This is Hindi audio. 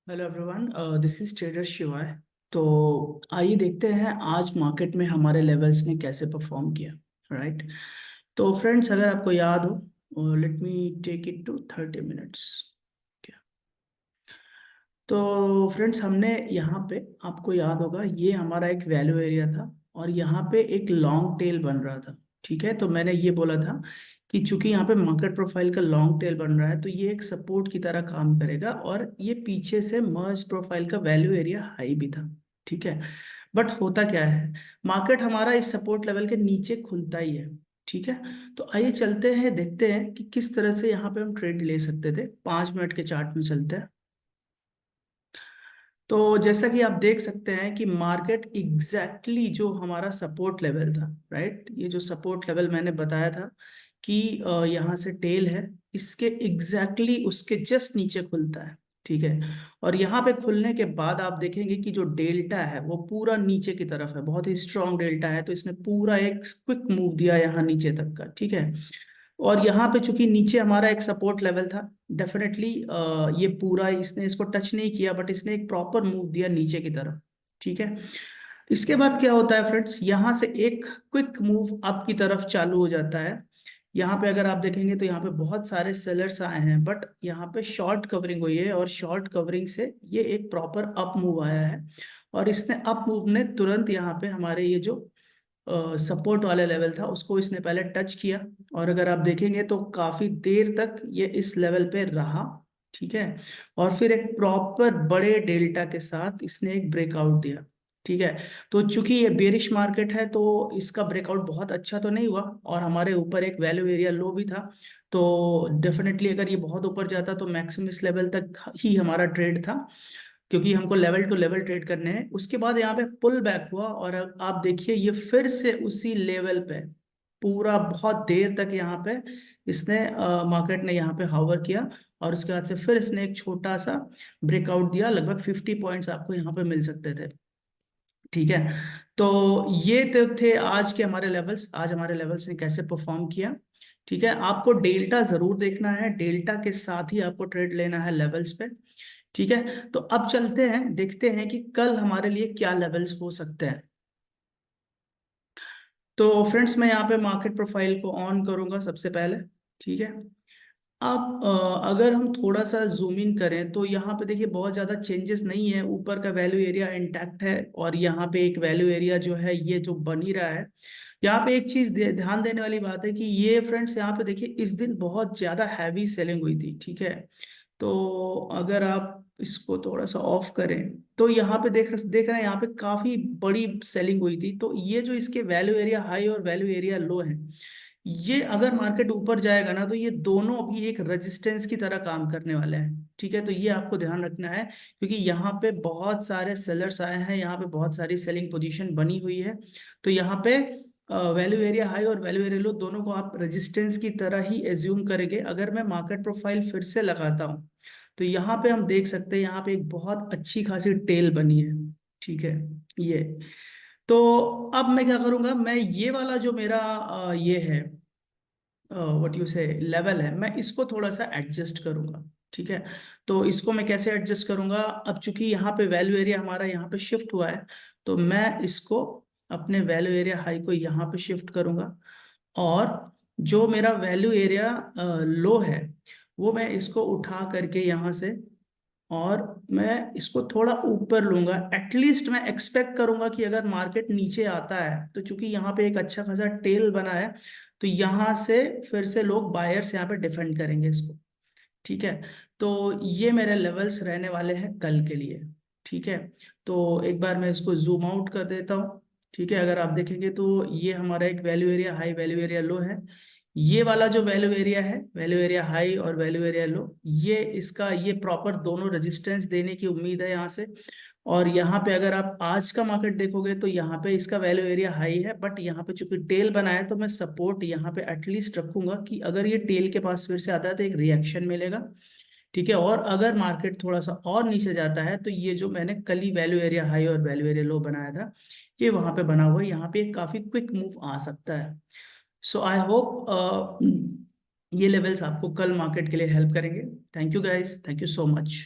Hello everyone, this is trader शिवाय। तो आइए देखते हैं आज मार्केट में हमारे लेवल्स ने कैसे परफॉर्म किया। राइट। तो फ्रेंड्स, अगर आपको याद हो, let me take it to 30 minutes. तो फ्रेंड्स, हमने यहाँ पे, आपको याद होगा, ये हमारा एक वैल्यू एरिया था और यहाँ पे एक लॉन्ग टेल बन रहा था। ठीक है, तो मैंने ये बोला था कि चूंकि यहाँ पे मार्केट प्रोफाइल का लॉन्ग टेल बन रहा है तो ये एक सपोर्ट की तरह काम करेगा और ये पीछे से मर्ज प्रोफाइल का वैल्यू एरिया हाई भी था। ठीक है, बट होता क्या है, मार्केट हमारा इस सपोर्ट लेवल के नीचे खुलता ही है। ठीक है, तो आइए चलते हैं, देखते हैं कि किस तरह से यहाँ पे हम ट्रेड ले सकते थे। 5 मिनट के चार्ट में चलते हैं। तो जैसा कि आप देख सकते हैं कि मार्केट जो हमारा सपोर्ट लेवल था, राइट, ये जो सपोर्ट लेवल मैंने बताया था कि यहाँ से टेल है, इसके उसके जस्ट नीचे खुलता है। ठीक है, और यहाँ पे खुलने के बाद आप देखेंगे कि जो डेल्टा है वो पूरा नीचे की तरफ है, बहुत ही स्ट्रांग डेल्टा है, तो इसने पूरा एक क्विक मूव दिया यहाँ नीचे तक का। ठीक है, और यहाँ पे चूंकि नीचे हमारा एक सपोर्ट लेवल था, डेफिनेटली ये पूरा इसने इसको टच नहीं किया, बट इसने एक प्रॉपर मूव दिया नीचे की तरफ। ठीक है, इसके बाद क्या होता है फ्रेंड्स, यहाँ से एक क्विक मूव अप की तरफ चालू हो जाता है। यहाँ पे अगर आप देखेंगे तो यहाँ पे बहुत सारे सेलर्स आए हैं, बट यहाँ पे शॉर्ट कवरिंग हुई है और शॉर्ट कवरिंग से ये एक प्रॉपर अप मूव आया है। और इसने अप मूव ने तुरंत यहाँ पे हमारे ये जो सपोर्ट वाले लेवल था उसको इसने पहले टच किया, और अगर आप देखेंगे तो काफी देर तक ये इस लेवल पे रहा। ठीक है, और फिर एक प्रॉपर बड़े डेल्टा के साथ इसने एक ब्रेकआउट दिया। ठीक है, तो चूंकि ये बेरिश मार्केट है तो इसका ब्रेकआउट बहुत अच्छा तो नहीं हुआ, और हमारे ऊपर एक वैल्यू एरिया लो भी था। तो डेफिनेटली अगर ये बहुत ऊपर जाता तो मैक्सिमम इस लेवल तक ही हमारा ट्रेड था, क्योंकि हमको लेवल टू लेवल ट्रेड करने हैं। उसके बाद यहाँ पे पुल बैक हुआ और अब आप देखिए ये फिर से उसी लेवल पे पूरा बहुत देर तक यहाँ पे इसने मार्केट ने यहाँ पे हावर किया, और उसके बाद से फिर इसने एक छोटा सा ब्रेकआउट दिया, लगभग 50 पॉइंट्स आपको यहाँ पे मिल सकते थे। ठीक है, तो ये तो थे आज के हमारे लेवल्स, आज हमारे लेवल्स ने कैसे परफॉर्म किया। ठीक है, आपको डेल्टा जरूर देखना है, डेल्टा के साथ ही आपको ट्रेड लेना है लेवल्स पे। ठीक है, तो अब चलते हैं, देखते हैं कि कल हमारे लिए क्या लेवल्स हो सकते हैं। तो फ्रेंड्स, मैं यहाँ पे मार्केट प्रोफाइल को ऑन करूंगा सबसे पहले। ठीक है, अब अगर हम थोड़ा सा जूम इन करें तो यहाँ पे देखिए बहुत ज़्यादा चेंजेस नहीं है, ऊपर का वैल्यू एरिया इंटैक्ट है, और यहाँ पे एक वैल्यू एरिया जो है ये जो बन ही रहा है। यहाँ पे एक चीज़ ध्यान देने वाली बात है कि ये फ्रेंड्स यहाँ पे देखिए इस दिन बहुत ज़्यादा हैवी सेलिंग हुई थी। ठीक है, तो अगर आप इसको थोड़ा सा ऑफ करें तो यहाँ पे देख रहे हैं, यहाँ पे काफी बड़ी सेलिंग हुई थी। तो ये जो इसके वैल्यू एरिया हाई और वैल्यू एरिया लो है, ये अगर मार्केट ऊपर जाएगा ना तो ये दोनों अभी एक रेजिस्टेंस की तरह काम करने वाले हैं। ठीक है, तो ये आपको ध्यान रखना है, क्योंकि यहाँ पे बहुत सारे सेलर्स आए हैं, यहाँ पे बहुत सारी सेलिंग पोजीशन बनी हुई है। तो यहाँ पे वैल्यू एरिया हाई और वैल्यू एरिया लो दोनों को आप रेजिस्टेंस की तरह ही एज्यूम करेंगे। अगर मैं मार्केट प्रोफाइल फिर से लगाता हूँ तो यहाँ पे हम देख सकते हैं, यहाँ पे एक बहुत अच्छी खासी टेल बनी है। ठीक है, ये, तो अब मैं क्या करूंगा, मैं ये वाला जो मेरा ये है, व्हाट यू से लेवल है, मैं इसको थोड़ा सा एडजस्ट करूंगा। ठीक है, तो इसको मैं कैसे एडजस्ट करूंगा, अब चूंकि यहाँ पे वैल्यू एरिया हमारा यहाँ पे शिफ्ट हुआ है, तो मैं इसको अपने वैल्यू एरिया हाई को यहाँ पे शिफ्ट करूंगा, और जो मेरा वैल्यू एरिया लो है वो मैं इसको उठा करके यहाँ से, और मैं इसको थोड़ा ऊपर लूंगा। एटलीस्ट मैं एक्सपेक्ट करूंगा कि अगर मार्केट नीचे आता है तो चूंकि यहाँ पे एक अच्छा खासा टेल बना है, तो यहाँ से फिर से लोग बायर्स यहाँ पे डिफेंड करेंगे इसको। ठीक है, तो ये मेरे लेवल्स रहने वाले हैं कल के लिए। ठीक है, तो एक बार मैं इसको जूम आउट कर देता हूँ। ठीक है, अगर आप देखेंगे तो ये हमारा एक value area high value area low है। ये वाला जो वैल्यू एरिया है, वैल्यू एरिया हाई और वैल्यू एरिया लो, ये इसका ये प्रॉपर दोनों रेजिस्टेंस देने की उम्मीद है यहाँ से। और यहाँ पे अगर आप आज का मार्केट देखोगे तो यहाँ पे इसका वैल्यू एरिया हाई है, बट यहाँ पे चूंकि टेल बना है तो मैं सपोर्ट यहाँ पे एटलीस्ट रखूंगा कि अगर ये टेल के पास फिर से आता है तो एक रिएक्शन मिलेगा। ठीक है, और अगर मार्केट थोड़ा सा और नीचे जाता है तो ये जो मैंने कल ही वैल्यू एरिया हाई और वैल्यू एरिया लो बनाया था, ये वहां पे बना हुआ है, यहाँ पे एक काफी क्विक मूव आ सकता है। सो आई होप ये लेवल्स आपको कल मार्केट के लिए हेल्प करेंगे। Thank you guys, thank you so much.